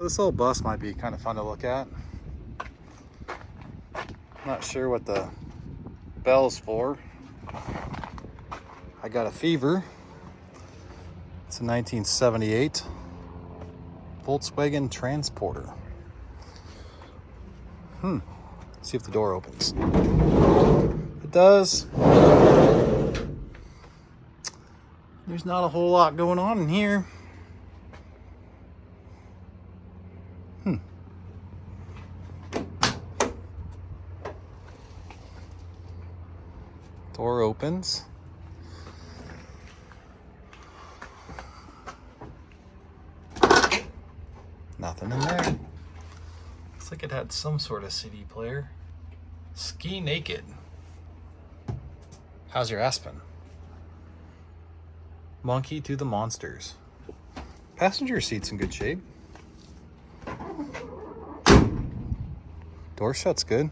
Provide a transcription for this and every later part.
This little bus might be kind of fun to look at. Not sure what the bell's for. I got a fever. It's a 1978 Volkswagen Transporter. See if the door opens. It does. There's not a whole lot going on in here. Door opens. Nothing in there. Looks like it had some sort of CD player. Ski Naked. How's your Aspen? Monkey to the Monsters. Passenger seat's in good shape. Door shut's good.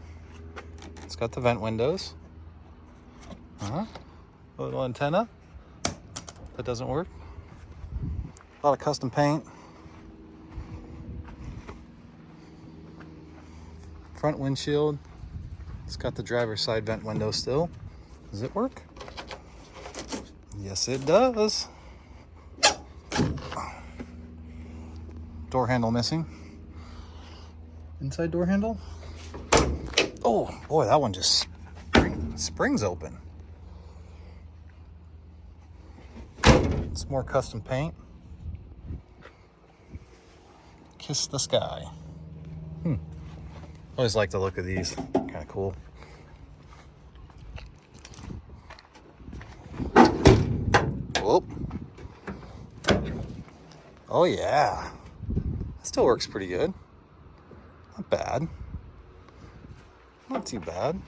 It's got the vent windows. A little antenna that doesn't work. A lot of custom paint. Front windshield. It's got the driver's side vent window still. Does it work? Yes, it does. Door handle missing. Inside door handle. Oh boy, that one just springs open. It's more custom paint. Kiss the sky. Always like the look of these. Kind of cool. Whoop. Oh yeah. Still works pretty good. Not bad. Not too bad.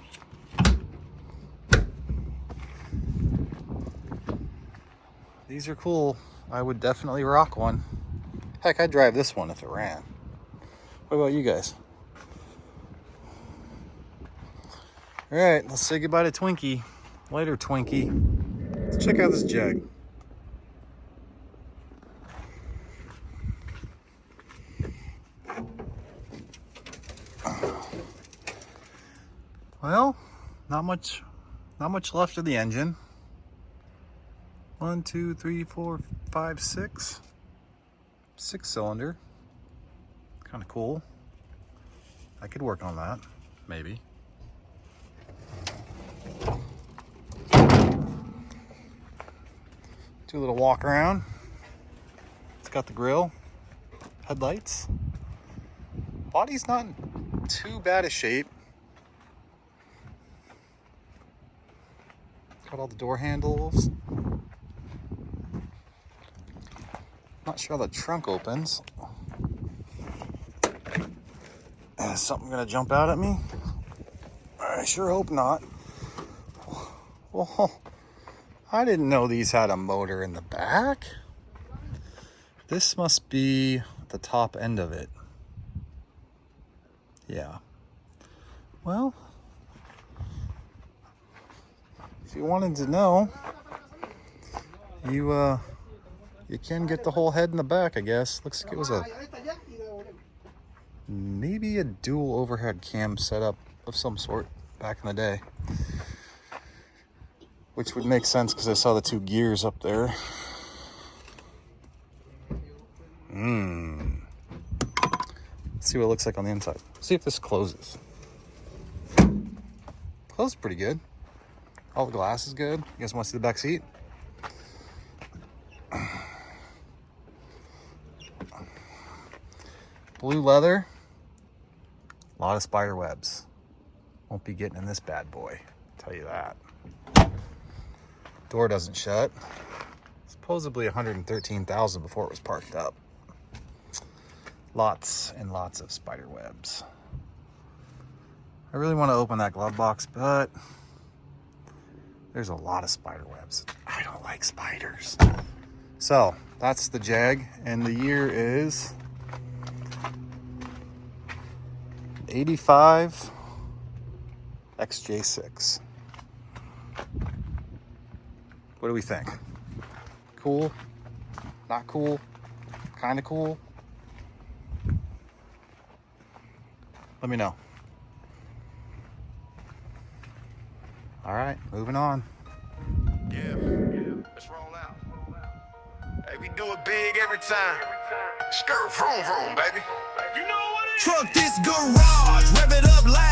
These are cool. I would definitely rock one. Heck, I'd drive this one if it ran. What about you guys? All right, let's say goodbye to Twinkie. Later, Twinkie. Let's check out this Jag. Well, not much left of the engine. 1, 2, 3, 4, 5, 6. 6-cylinder. Kind of cool. I could work on that, maybe. Do a little walk around. It's got the grill, headlights. Body's not in too bad a shape. Got all the door handles. Not sure how the trunk opens. Is something gonna jump out at me? I sure hope not. Oh, I didn't know these had a motor in the back. This must be the top end of it. Yeah. Well, if you wanted to know, you can get the whole head in the back, I guess. Looks like it was maybe a dual overhead cam setup of some sort back in the day. Which would make sense because I saw the 2 gears up there. Let's see what it looks like on the inside. See if this closes. Closes pretty good. All the glass is good. You guys want to see the back seat? Blue leather. A lot of spider webs. Won't be getting in this bad boy. I'll tell you that. Door doesn't shut. Supposedly 113,000 before it was parked up. Lots and lots of spider webs. I really want to open that glove box, but there's a lot of spider webs. I don't like spiders. So that's the Jag, and the year is 85 XJ6. What do we think? Cool? Not cool? Kind of cool? Let me know. All right, moving on. Yeah, let's roll out. Hey, we do it big every time. Skirt, vroom, vroom, baby. You know what it is. Truck this garage, rev it up loud.